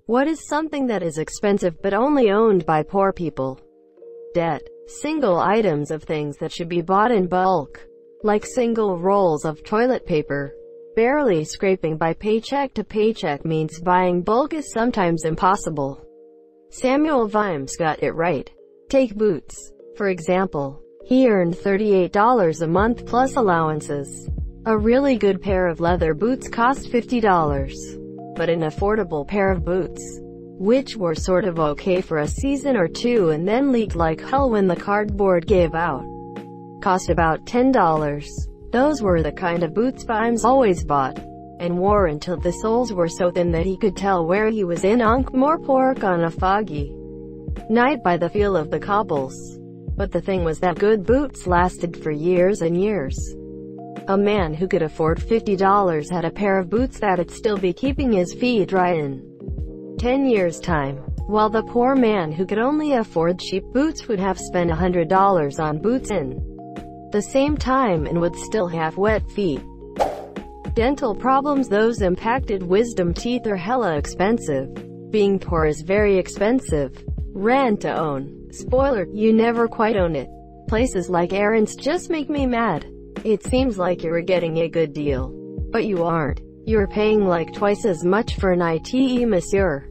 What is something that is expensive but only owned by poor people? Debt. Single items of things that should be bought in bulk, like single rolls of toilet paper. Barely scraping by paycheck to paycheck means buying bulk is sometimes impossible. Samuel Vimes got it right. Take boots, for example. He earned $38 a month plus allowances. A really good pair of leather boots cost $50. But an affordable pair of boots, which were sort of okay for a season or two and then leaked like hell when the cardboard gave out, cost about $10. Those were the kind of boots Vimes always bought, and wore until the soles were so thin that he could tell where he was in Ankh-Morpork on a foggy night by the feel of the cobbles. But the thing was that good boots lasted for years and years. A man who could afford $50 had a pair of boots that'd still be keeping his feet dry in 10 years' time, while the poor man who could only afford cheap boots would have spent $100 on boots in the same time and would still have wet feet. Dental problems. Those impacted wisdom teeth are hella expensive. Being poor is very expensive. Rent to own. Spoiler, you never quite own it. Places like errands just make me mad. It seems like you're getting a good deal, but you aren't. You're paying like twice as much for an ITE, monsieur.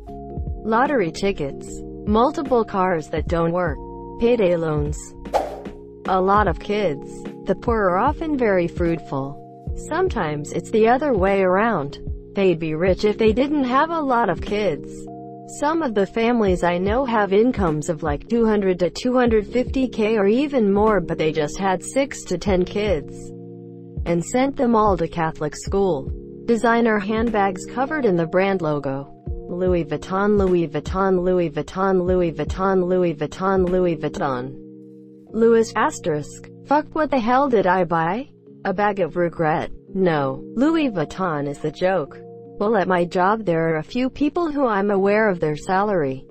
Lottery tickets. Multiple cars that don't work. Payday loans. A lot of kids. The poor are often very fruitful. Sometimes it's the other way around. They'd be rich if they didn't have a lot of kids. Some of the families I know have incomes of like 200 to 250K or even more, but they just had 6 to 10 kids and sent them all to Catholic school. Designer handbags covered in the brand logo. Louis Vuitton, Louis Vuitton, Louis Vuitton, Louis Vuitton, Louis Vuitton, Louis Vuitton. Louis asterisk. Fuck, what the hell did I buy? A bag of regret. No. Louis Vuitton is the joke. Well, at my job there are a few people who I'm aware of their salary.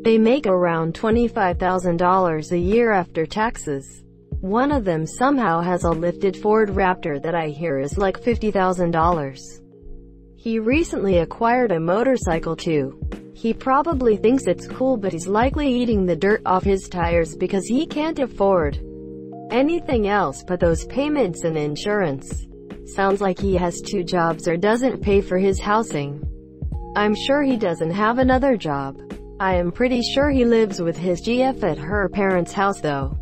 They make around $25,000 a year after taxes. One of them somehow has a lifted Ford Raptor that I hear is like $50,000. He recently acquired a motorcycle too. He probably thinks it's cool, but he's likely eating the dirt off his tires because he can't afford anything else but those payments and insurance. Sounds like he has 2 jobs or doesn't pay for his housing. I'm sure he doesn't have another job. I am pretty sure he lives with his GF at her parents' house though.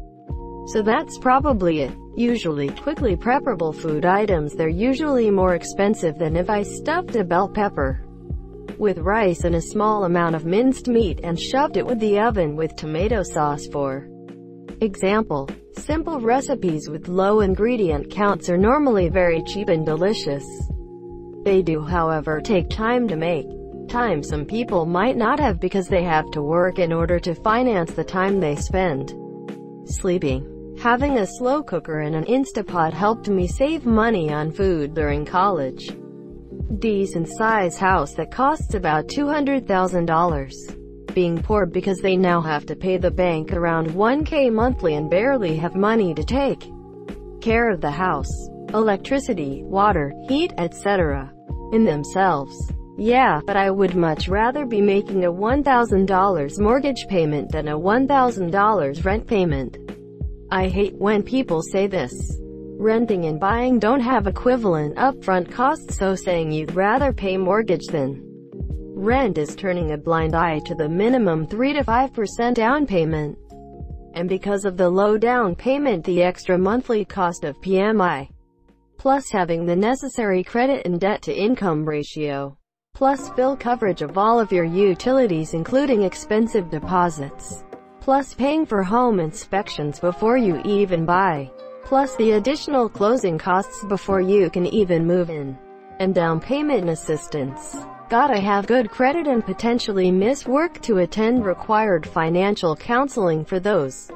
So that's probably it. Usually quickly preparable food items, they're usually more expensive than if I stuffed a bell pepper with rice and a small amount of minced meat and shoved it with the oven with tomato sauce. For example, simple recipes with low ingredient counts are normally very cheap and delicious. They do, however, take time to make. Time some people might not have because they have to work in order to finance the time they spend sleeping. Having a slow cooker and an Instapot helped me save money on food during college. Decent size house that costs about $200,000. Being poor because they now have to pay the bank around $1K monthly and barely have money to take care of the house, electricity, water, heat, etc. in themselves. Yeah, but I would much rather be making a $1,000 mortgage payment than a $1,000 rent payment. I hate when people say this. Renting and buying don't have equivalent upfront costs, so saying you'd rather pay mortgage than rent is turning a blind eye to the minimum 3 to 5% down payment. And because of the low down payment, the extra monthly cost of PMI, plus having the necessary credit and debt to income ratio, plus bill coverage of all of your utilities including expensive deposits, plus paying for home inspections before you even buy, plus the additional closing costs before you can even move in, and down payment assistance. Gotta have good credit and potentially miss work to attend required financial counseling for those,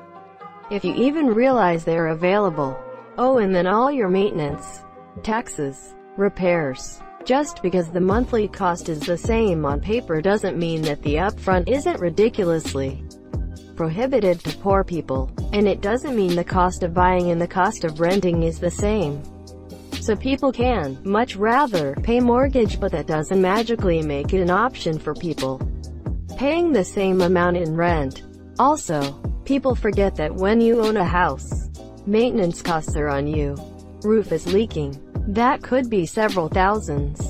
if you even realize they're available. Oh, and then all your maintenance, taxes, repairs. Just because the monthly cost is the same on paper doesn't mean that the upfront isn't ridiculously prohibitive to poor people, and it doesn't mean the cost of buying and the cost of renting is the same. So people can, much rather, pay mortgage, but that doesn't magically make it an option for people paying the same amount in rent. Also, people forget that when you own a house, maintenance costs are on you. Roof is leaking. That could be several thousands.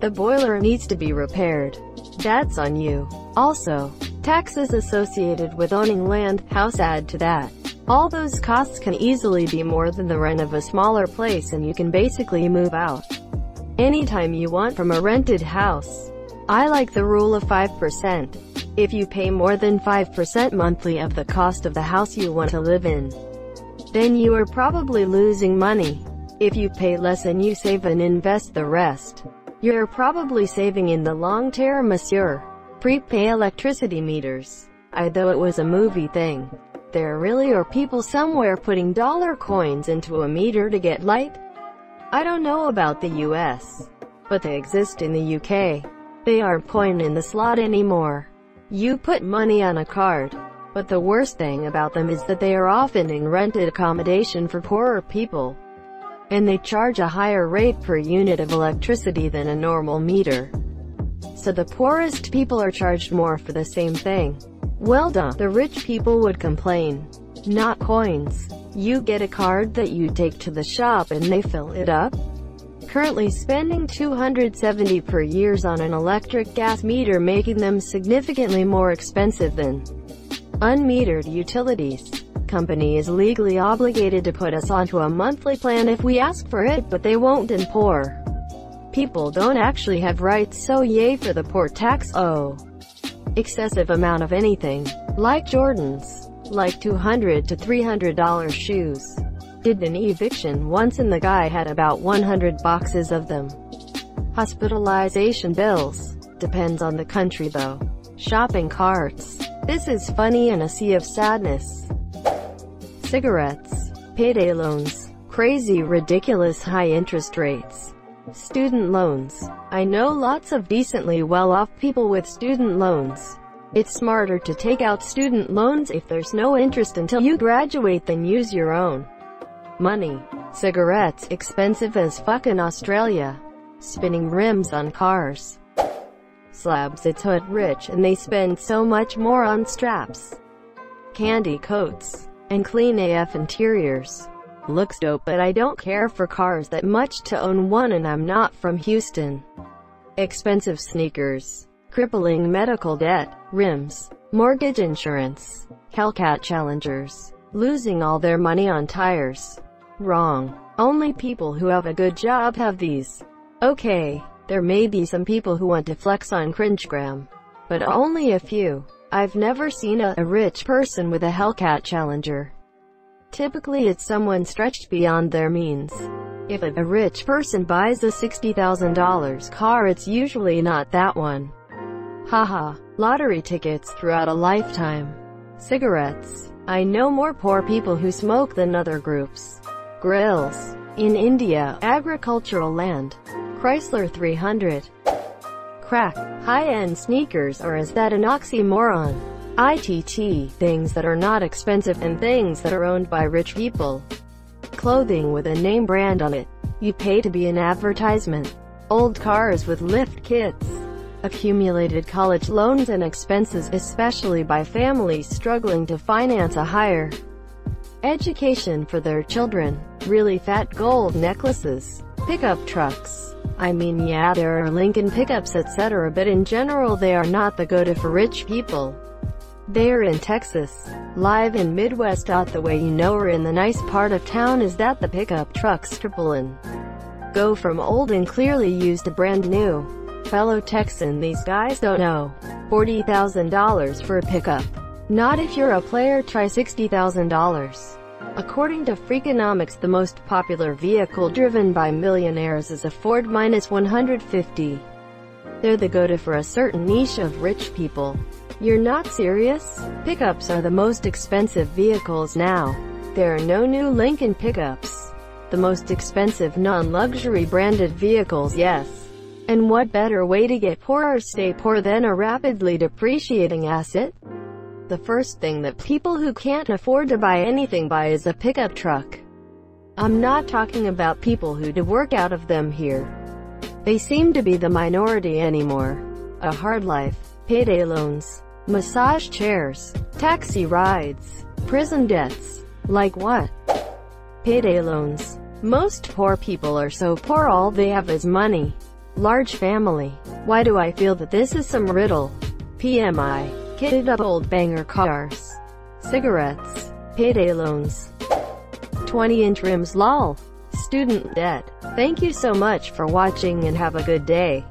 The boiler needs to be repaired. That's on you. Also, taxes associated with owning land, house add to that. All those costs can easily be more than the rent of a smaller place, and you can basically move out anytime you want from a rented house. I like the rule of 5%. If you pay more than 5% monthly of the cost of the house you want to live in, then you are probably losing money. If you pay less and you save and invest the rest, you're probably saving in the long term, monsieur. Prepay electricity meters. Though it was a movie thing, there really are people somewhere putting dollar coins into a meter to get light. I don't know about the US, but they exist in the UK. They aren't coin in the slot anymore. You put money on a card. But the worst thing about them is that they are often in rented accommodation for poorer people, and they charge a higher rate per unit of electricity than a normal meter. So the poorest people are charged more for the same thing. Well duh, the rich people would complain. Not coins. You get a card that you take to the shop and they fill it up. Currently spending $270 per year on an electric gas meter, making them significantly more expensive than unmetered utilities. Company is legally obligated to put us onto a monthly plan if we ask for it, but they won't, and poor people don't actually have rights, so yay for the poor tax. Oh, excessive amount of anything. Like Jordans. Like $200 to $300 shoes. Did an eviction once and the guy had about 100 boxes of them. Hospitalization bills. Depends on the country though. Shopping carts. This is funny in a sea of sadness. Cigarettes. Payday loans. Crazy, ridiculous high interest rates. Student loans. I know lots of decently well-off people with student loans. It's smarter to take out student loans if there's no interest until you graduate than use your own money. Cigarettes. Expensive as fuck in Australia. Spinning rims on cars. Slabs. It's hood rich and they spend so much more on straps, candy coats, and clean AF interiors. Looks dope, but I don't care for cars that much to own one, and I'm not from Houston. Expensive sneakers. Crippling medical debt. Rims. Mortgage insurance. Hellcat Challengers. Losing all their money on tires. Wrong. Only people who have a good job have these. Okay, there may be some people who want to flex on cringegram, but only a few. I've never seen a rich person with a Hellcat Challenger. Typically it's someone stretched beyond their means. If a rich person buys a $60,000 car, it's usually not that one. Haha. Lottery tickets throughout a lifetime. Cigarettes. I know more poor people who smoke than other groups. Grills. In India, agricultural land. Chrysler 300. Crack. High-end sneakers, or is that an oxymoron? ITT. Things that are not expensive and things that are owned by rich people. Clothing with a name brand on it. You pay to be an advertisement. Old cars with lift kits. Accumulated college loans and expenses, especially by families struggling to finance a higher education for their children. Really fat gold necklaces. Pickup trucks. I mean, yeah, there are Lincoln pickups etc., but in general they are not the go-to for rich people. They're in Texas. Live in Midwest. The way you know we're in the nice part of town is that the pickup trucks triple and go from old and clearly used to brand new. Fellow Texan, these guys don't know. $40,000 for a pickup. Not if you're a player. Try $60,000. According to Freakonomics, the most popular vehicle driven by millionaires is a Ford -150. They're the go-to for a certain niche of rich people. You're not serious? Pickups are the most expensive vehicles now. There are no new Lincoln pickups. The most expensive non-luxury branded vehicles, yes. And what better way to get poor or stay poor than a rapidly depreciating asset? The first thing that people who can't afford to buy anything buy is a pickup truck. I'm not talking about people who do work out of them here. They seem to be the minority anymore. A hard life, payday loans, massage chairs, taxi rides, prison debts. Like what? Payday loans. Most poor people are so poor all they have is money. Large family. Why do I feel that this is some riddle? PMI. Kitted up old banger cars. Cigarettes. Payday loans. 20-inch rims lol. Student debt. Thank you so much for watching and have a good day.